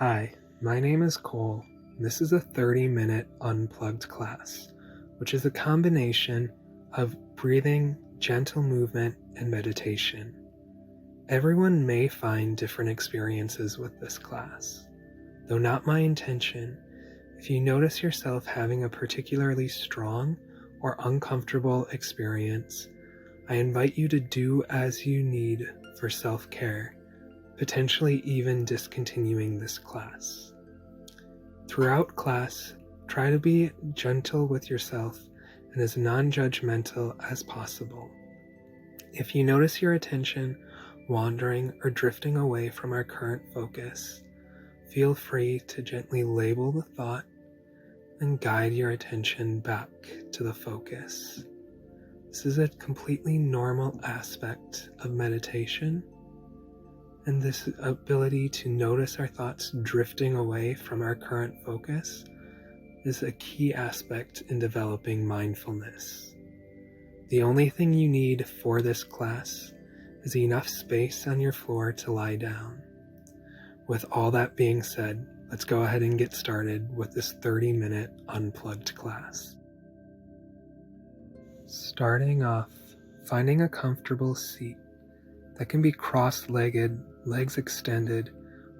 Hi, my name is Cole. This is a 30-minute Unplugged class, which is a combination of breathing, gentle movement, and meditation. Everyone may find different experiences with this class. Though not my intention, if you notice yourself having a particularly strong or uncomfortable experience, I invite you to do as you need for self-care, potentially even discontinuing this class. Throughout class, try to be gentle with yourself and as non-judgmental as possible. If you notice your attention wandering or drifting away from our current focus, feel free to gently label the thought and guide your attention back to the focus. This is a completely normal aspect of meditation, and this ability to notice our thoughts drifting away from our current focus is a key aspect in developing mindfulness. The only thing you need for this class is enough space on your floor to lie down. With all that being said, let's go ahead and get started with this 30-minute Unplugged class. Starting off, finding a comfortable seat that can be cross-legged, legs extended,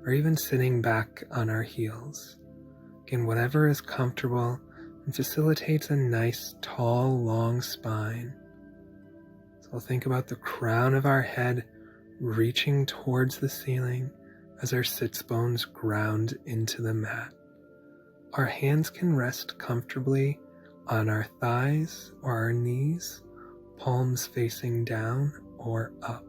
or even sitting back on our heels. Again, whatever is comfortable and facilitates a nice, tall, long spine. So think about the crown of our head reaching towards the ceiling as our sits bones ground into the mat. Our hands can rest comfortably on our thighs or our knees, palms facing down or up.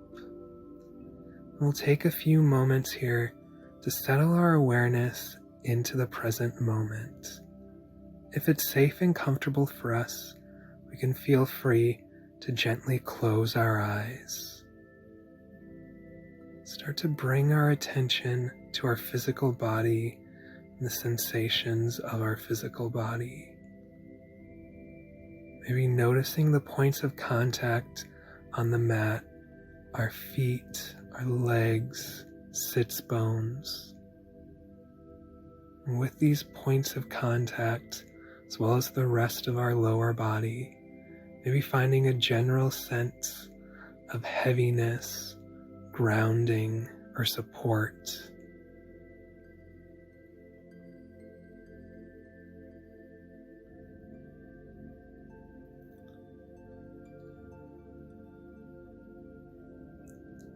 We'll take a few moments here to settle our awareness into the present moment. If it's safe and comfortable for us, we can feel free to gently close our eyes. Start to bring our attention to our physical body and the sensations of our physical body. Maybe noticing the points of contact on the mat, our feet, our legs, sits bones. And with these points of contact, as well as the rest of our lower body, maybe finding a general sense of heaviness, grounding, or support.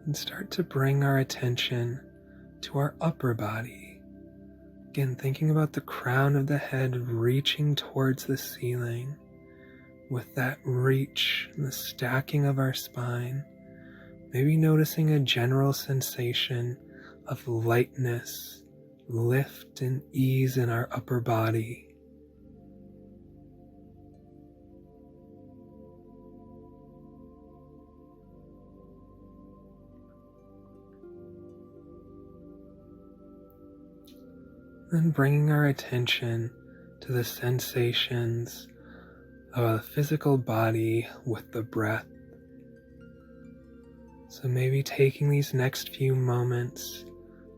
And start to bring our attention to our upper body. Again, thinking about the crown of the head reaching towards the ceiling. With that reach and the stacking of our spine, maybe noticing a general sensation of lightness, lift and ease in our upper body. Then bringing our attention to the sensations of a physical body with the breath. So maybe taking these next few moments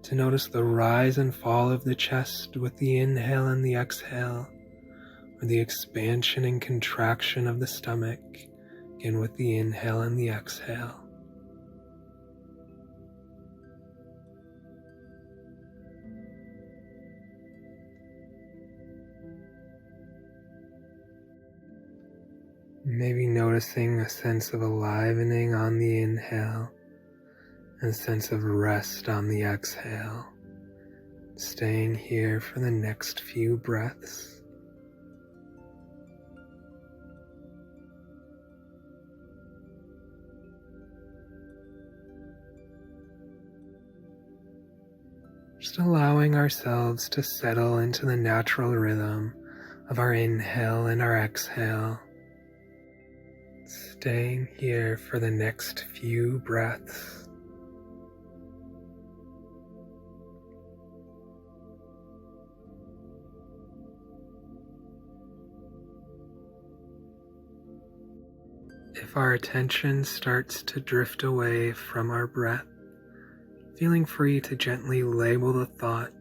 to notice the rise and fall of the chest with the inhale and the exhale, or the expansion and contraction of the stomach, again with the inhale and the exhale. Maybe noticing a sense of alivening on the inhale and a sense of rest on the exhale, staying here for the next few breaths. Just allowing ourselves to settle into the natural rhythm of our inhale and our exhale. Staying here for the next few breaths. If our attention starts to drift away from our breath, feeling free to gently label the thought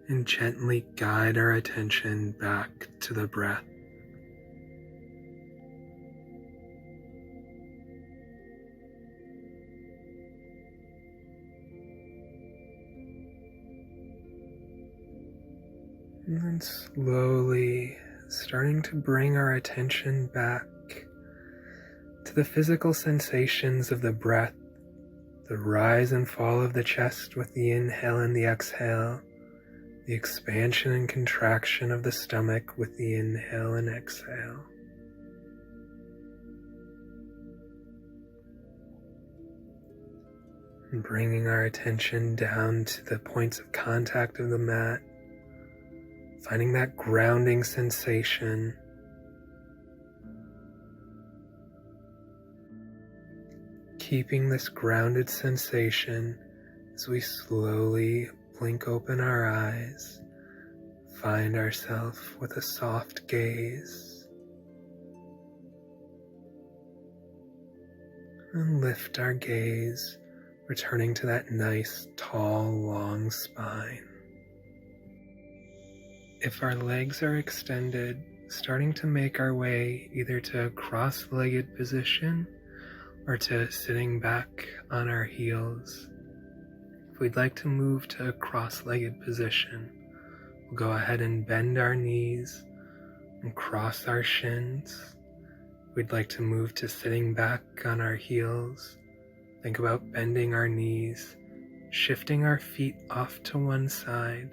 and gently guide our attention back to the breath. And then slowly starting to bring our attention back to the physical sensations of the breath, the rise and fall of the chest with the inhale and the exhale, the expansion and contraction of the stomach with the inhale and exhale. And bringing our attention down to the points of contact of the mat, finding that grounding sensation. Keeping this grounded sensation as we slowly blink open our eyes, find ourselves with a soft gaze, and lift our gaze, returning to that nice, tall, long spine. If our legs are extended, starting to make our way either to a cross-legged position or to sitting back on our heels. If we'd like to move to a cross-legged position, we'll go ahead and bend our knees and cross our shins. If we'd like to move to sitting back on our heels, think about bending our knees, shifting our feet off to one side,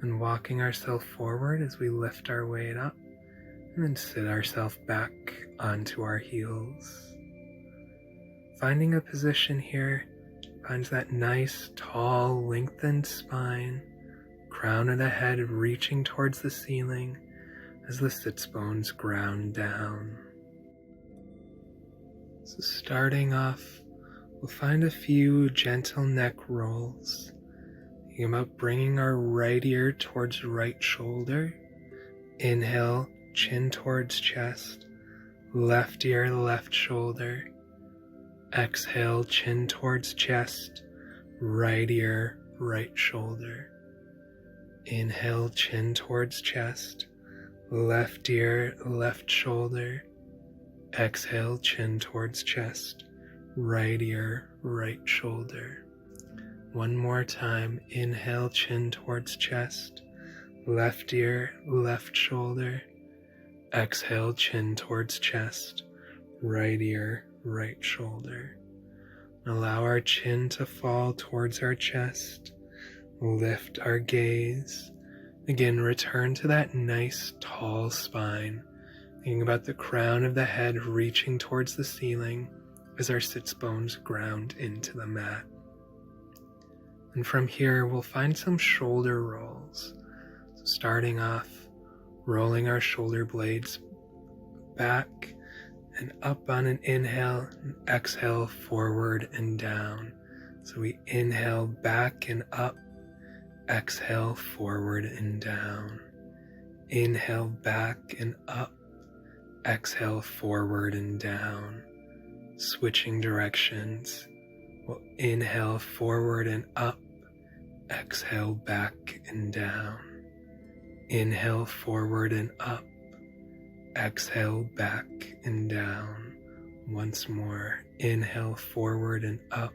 and walking ourselves forward as we lift our weight up, and then sit ourselves back onto our heels. Finding a position here finds that nice, tall, lengthened spine, crown of the head reaching towards the ceiling as the sits bones ground down. So starting off, we'll find a few gentle neck rolls. Thinking about bringing our right ear towards right shoulder. Inhale, chin towards chest. Left ear, left shoulder. Exhale, chin towards chest, right ear, right shoulder. Inhale, chin towards chest, left ear, left shoulder. Exhale, chin towards chest, right ear, right shoulder. One more time. Inhale, chin towards chest, left ear, left shoulder. Exhale, chin towards chest, right ear, right shoulder. Allow our chin to fall towards our chest. Lift our gaze. Again, return to that nice tall spine. Thinking about the crown of the head reaching towards the ceiling as our sits bones ground into the mat. And from here, we'll find some shoulder rolls. So starting off, rolling our shoulder blades back and up on an inhale, and exhale forward and down. So we inhale back and up, exhale forward and down. Inhale back and up, exhale forward and down. Switching directions. We'll inhale forward and up, exhale back and down. Inhale forward and up, exhale back and down. Once more. Inhale forward and up,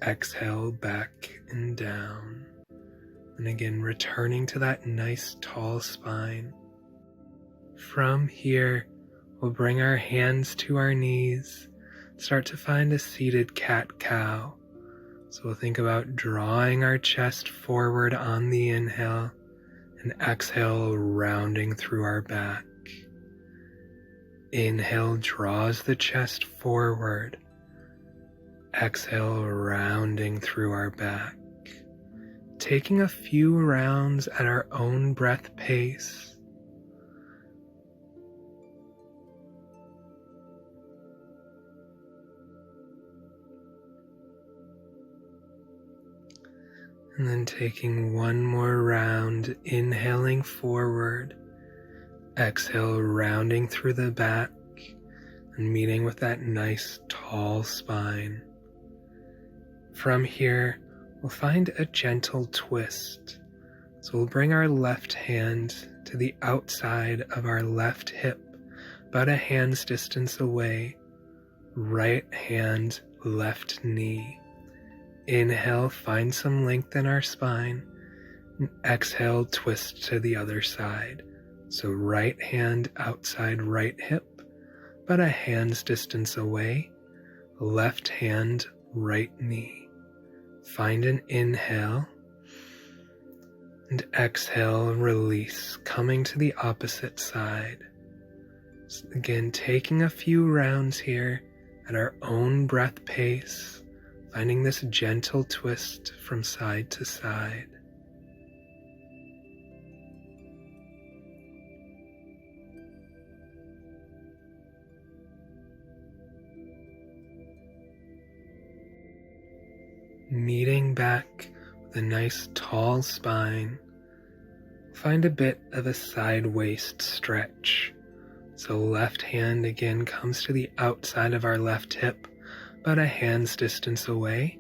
exhale back and down. And again, returning to that nice tall spine. From here, we'll bring our hands to our knees, start to find a seated cat-cow. So we'll think about drawing our chest forward on the inhale and exhale, rounding through our back. Inhale draws the chest forward. Exhale, rounding through our back. Taking a few rounds at our own breath pace. And then taking one more round, inhaling forward, exhale, rounding through the back and meeting with that nice tall spine. From here, we'll find a gentle twist. So we'll bring our left hand to the outside of our left hip, about a hand's distance away. Right hand, left knee. Inhale, find some length in our spine. And exhale, twist to the other side. So right hand outside right hip, about a hand's distance away. Left hand, right knee. Find an inhale. And exhale, release, coming to the opposite side. So again, taking a few rounds here at our own breath pace, finding this gentle twist from side to side. Meeting back with a nice tall spine, find a bit of a side waist stretch. So left hand again comes to the outside of our left hip, about a hand's distance away.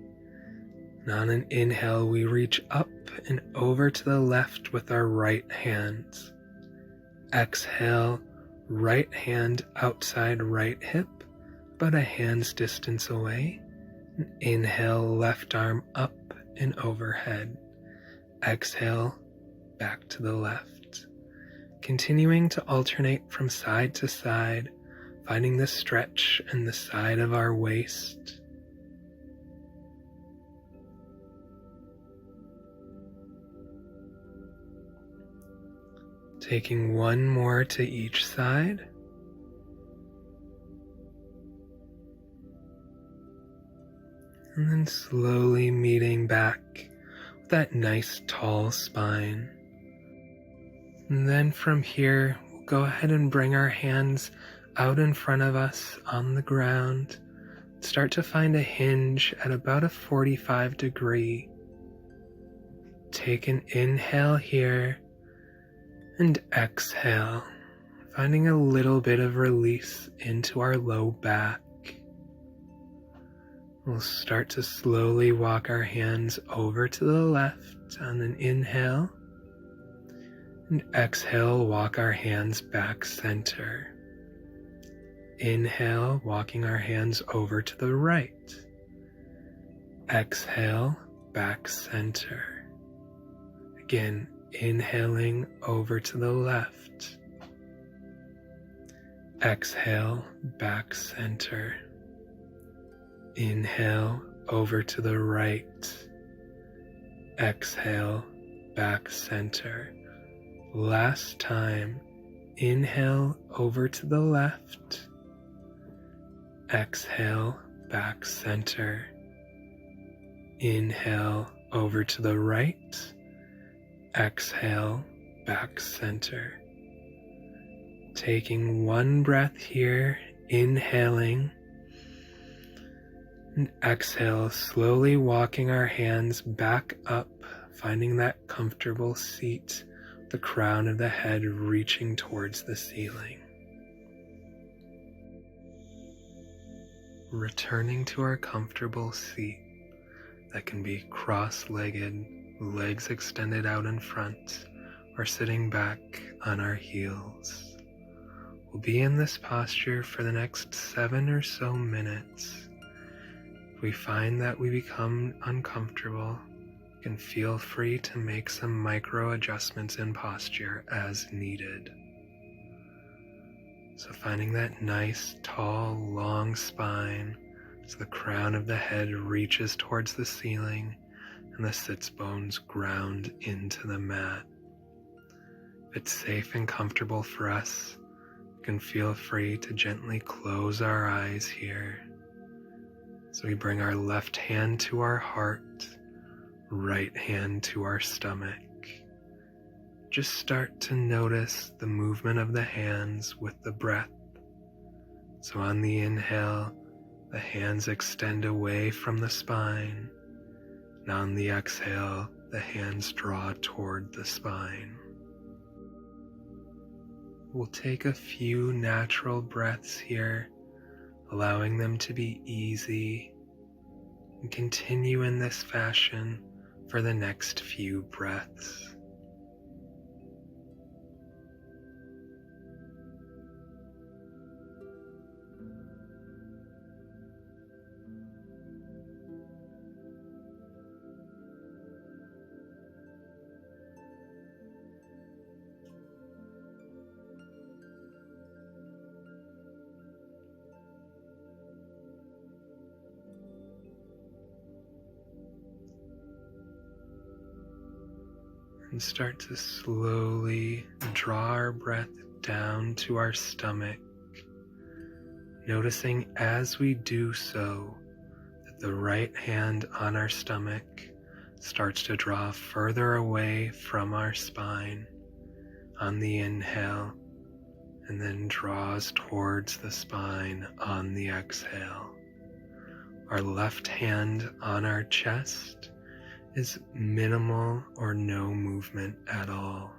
And on an inhale, we reach up and over to the left with our right hands. Exhale, right hand outside right hip, about a hand's distance away. And inhale, left arm up and overhead. Exhale, back to the left. Continuing to alternate from side to side, finding the stretch in the side of our waist. Taking one more to each side. And then slowly meeting back with that nice tall spine. And then from here, we'll go ahead and bring our hands out in front of us on the ground. Start to find a hinge at about a 45 degree. Take an inhale here and exhale, finding a little bit of release into our low back. We'll start to slowly walk our hands over to the left on an inhale, and exhale, walk our hands back center. Inhale, walking our hands over to the right. Exhale, back center. Again, inhaling over to the left. Exhale, back center. Inhale over to the right. Exhale, back center. Last time, inhale over to the left. Exhale, back center. Inhale over to the right. Exhale, back center. Taking one breath here, inhaling. And exhale, slowly walking our hands back up, finding that comfortable seat, the crown of the head reaching towards the ceiling. Returning to our comfortable seat that can be cross-legged, legs extended out in front, or sitting back on our heels. We'll be in this posture for the next 7 or so minutes. If we find that we become uncomfortable, you can feel free to make some micro adjustments in posture as needed. So finding that nice, tall, long spine as the crown of the head reaches towards the ceiling and the sits bones ground into the mat. If it's safe and comfortable for us, you can feel free to gently close our eyes here. So we bring our left hand to our heart, right hand to our stomach. Just start to notice the movement of the hands with the breath. So on the inhale, the hands extend away from the spine. And on the exhale, the hands draw toward the spine. We'll take a few natural breaths here, allowing them to be easy, and continue in this fashion for the next few breaths. and start to slowly draw our breath down to our stomach, noticing as we do so that the right hand on our stomach starts to draw further away from our spine on the inhale, and then draws towards the spine on the exhale. Our left hand on our chest is minimal or no movement at all.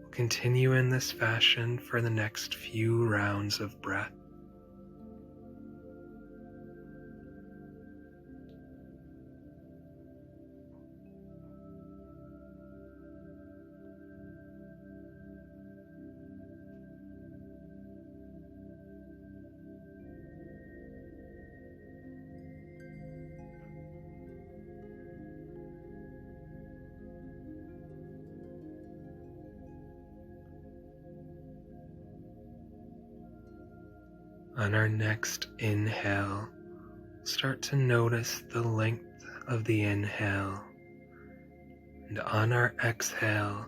We'll continue in this fashion for the next few rounds of breath. On our next inhale, start to notice the length of the inhale, and on our exhale,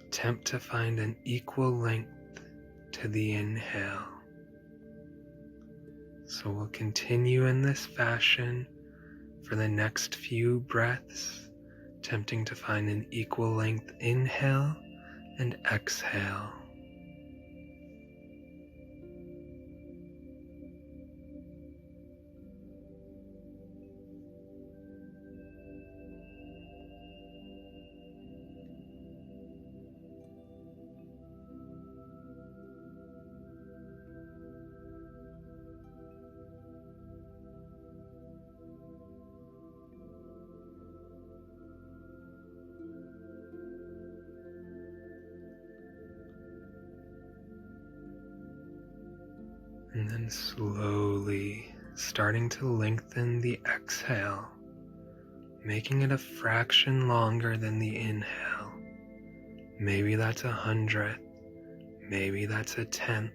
attempt to find an equal length to the inhale. So we'll continue in this fashion for the next few breaths, attempting to find an equal length inhale and exhale. And then slowly starting to lengthen the exhale, making it a fraction longer than the inhale. Maybe that's 100th, maybe that's 1/10.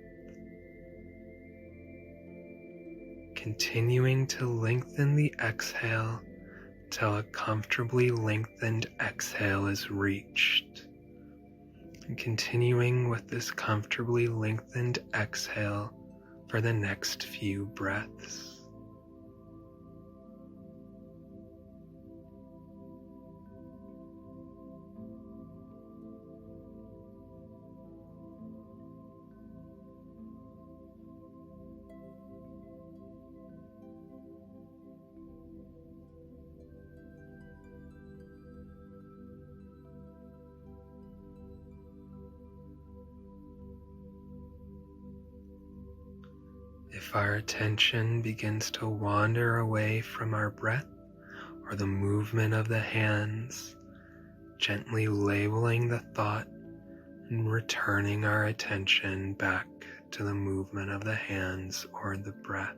Continuing to lengthen the exhale till a comfortably lengthened exhale is reached. And continuing with this comfortably lengthened exhale for the next few breaths. If our attention begins to wander away from our breath or the movement of the hands, gently labeling the thought and returning our attention back to the movement of the hands or the breath.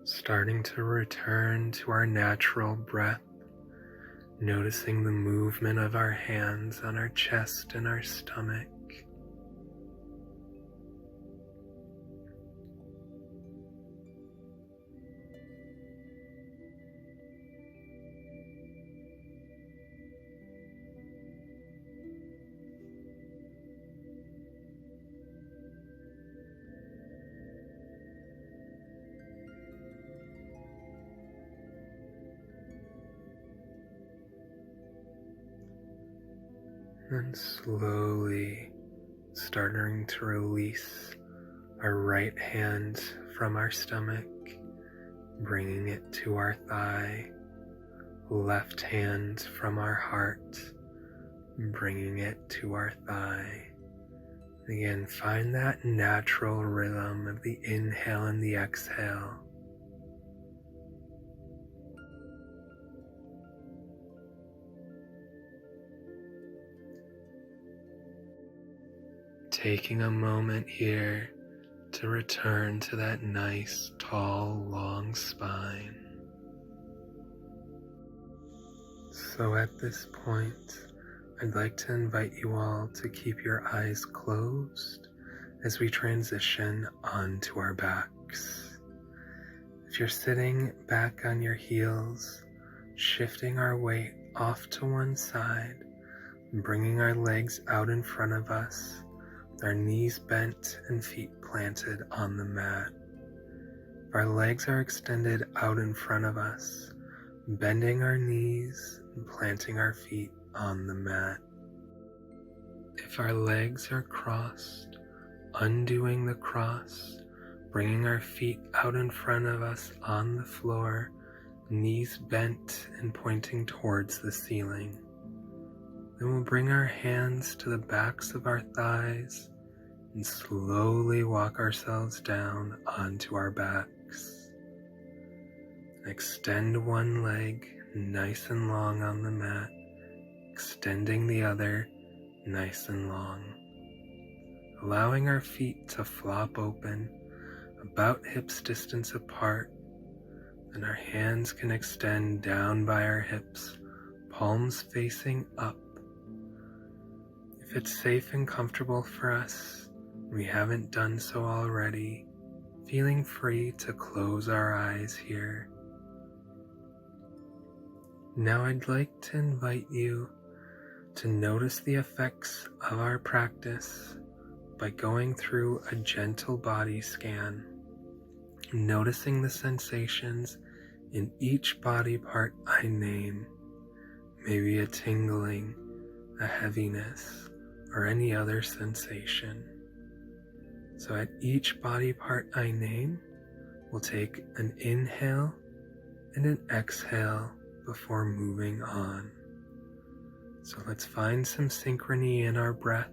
Starting to return to our natural breath, noticing the movement of our hands on our chest and our stomach. And slowly starting to release our right hand from our stomach, bringing it to our thigh, left hand from our heart, bringing it to our thigh. Again, find that natural rhythm of the inhale and the exhale. taking a moment here to return to that nice, tall, long spine. So at this point, I'd like to invite you all to keep your eyes closed as we transition onto our backs. If you're sitting back on your heels, shifting our weight off to one side, bringing our legs out in front of us, with our knees bent and feet planted on the mat. If our legs are extended out in front of us, bending our knees and planting our feet on the mat. If our legs are crossed, undoing the cross, bringing our feet out in front of us on the floor, knees bent and pointing towards the ceiling. Then we'll bring our hands to the backs of our thighs and slowly walk ourselves down onto our backs. Extend one leg nice and long on the mat, extending the other nice and long. Allowing our feet to flop open about hips distance apart, and our hands can extend down by our hips, palms facing up. If it's safe and comfortable for us, we haven't done so already, feeling free to close our eyes here. Now I'd like to invite you to notice the effects of our practice by going through a gentle body scan, noticing the sensations in each body part I name, maybe a tingling, a heaviness, or any other sensation. So at each body part I name, we'll take an inhale and an exhale before moving on. So let's find some synchrony in our breath.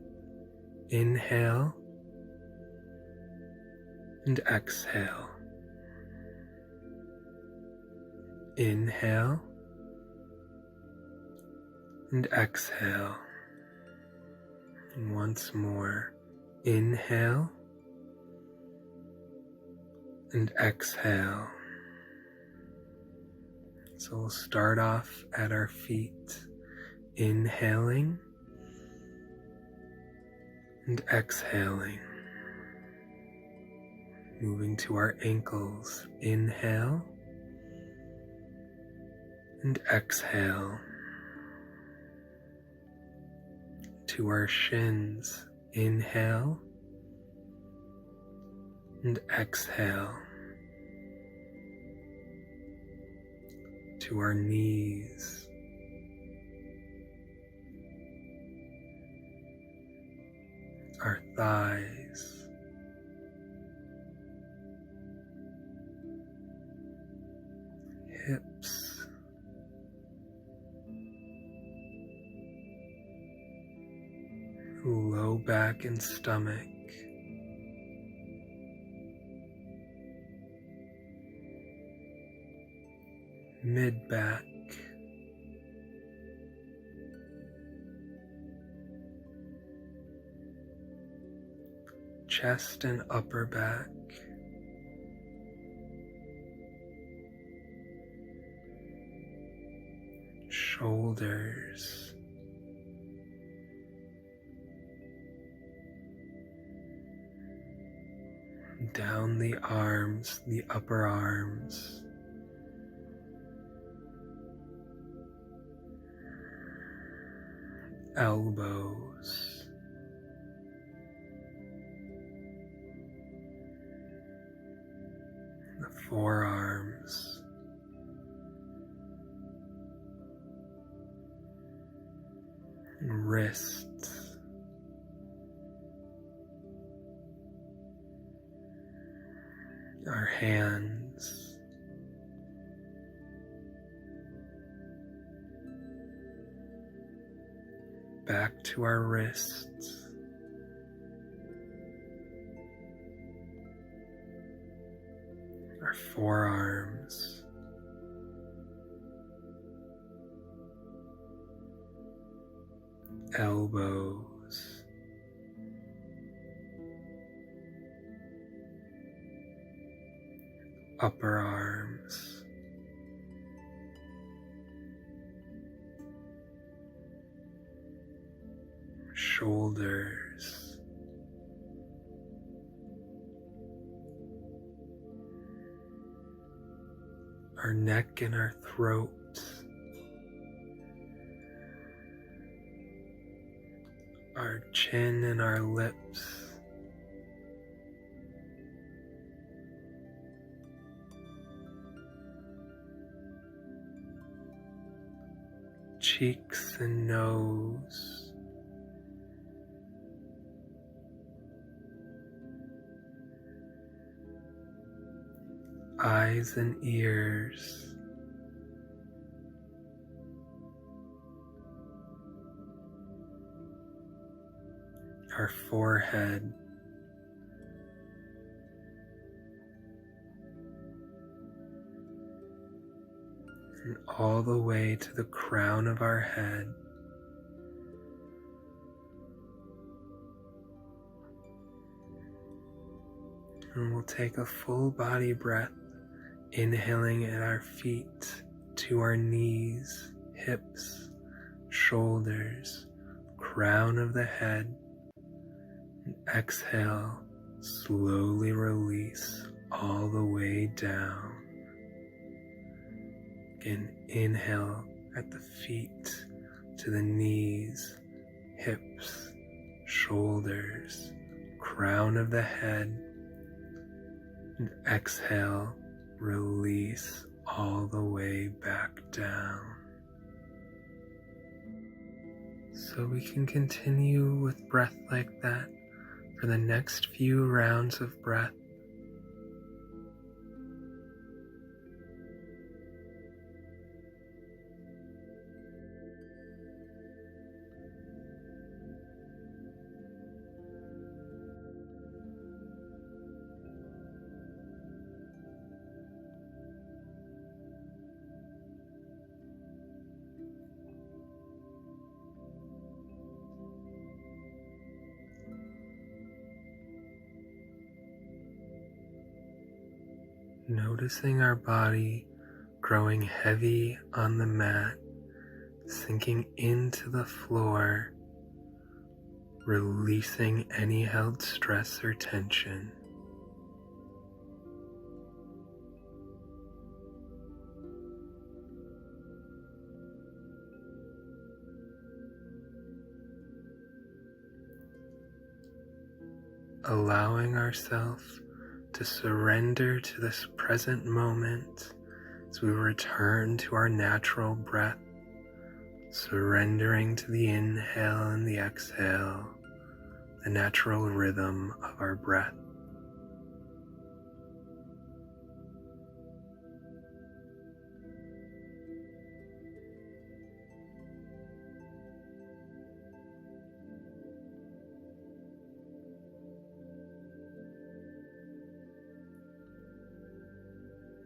Inhale and exhale. Inhale and exhale. And once more, inhale and exhale. So we'll start off at our feet, inhaling and exhaling. Moving to our ankles, inhale and exhale. To our shins, inhale and exhale. To our knees, our thighs, hips, low back and stomach, mid-back, chest and upper back, shoulders, down the arms, the upper arms, elbows, the forearms, wrists, our hands, back to our wrists, our forearms, elbows, upper arms, shoulders, our neck and our throat, our chin and our lips, cheeks and nose, eyes and ears, our forehead, and all the way to the crown of our head. And we'll take a full body breath, inhaling at our feet to our knees, hips, shoulders, crown of the head. And exhale, slowly release all the way down. Again, inhale at the feet to the knees, hips, shoulders, crown of the head. And exhale, release all the way back down. So we can continue with breath like that for the next few rounds of breath. Noticing our body growing heavy on the mat, sinking into the floor, releasing any held stress or tension. Allowing ourselves to surrender to this present moment as we return to our natural breath, surrendering to the inhale and the exhale, the natural rhythm of our breath.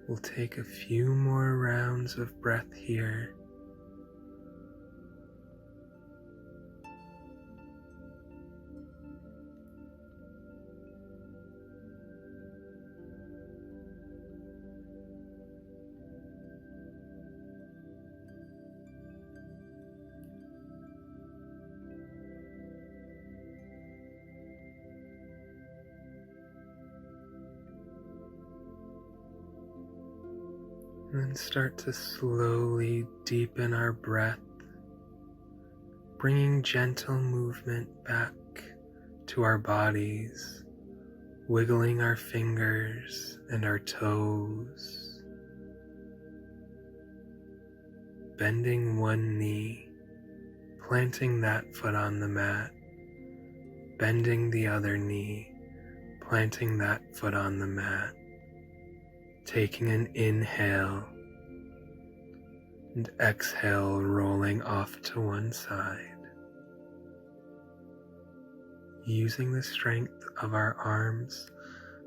We'll take a few more rounds of breath here. And then start to slowly deepen our breath, bringing gentle movement back to our bodies, wiggling our fingers and our toes, bending one knee, planting that foot on the mat, bending the other knee, planting that foot on the mat. Taking an inhale and exhale, rolling off to one side. Using the strength of our arms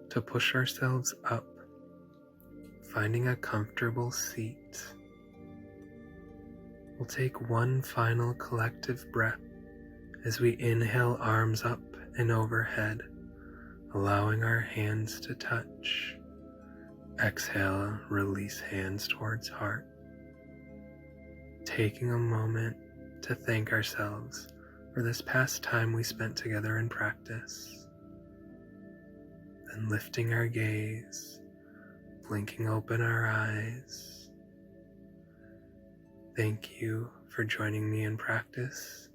to push ourselves up, finding a comfortable seat. We'll take one final collective breath as we inhale, arms up and overhead, allowing our hands to touch. Exhale, release hands towards heart. Taking a moment to thank ourselves for this past time we spent together in practice. Then lifting our gaze, blinking open our eyes. Thank you for joining me in practice.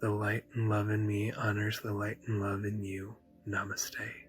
The light and love in me honors the light and love in you. Namaste.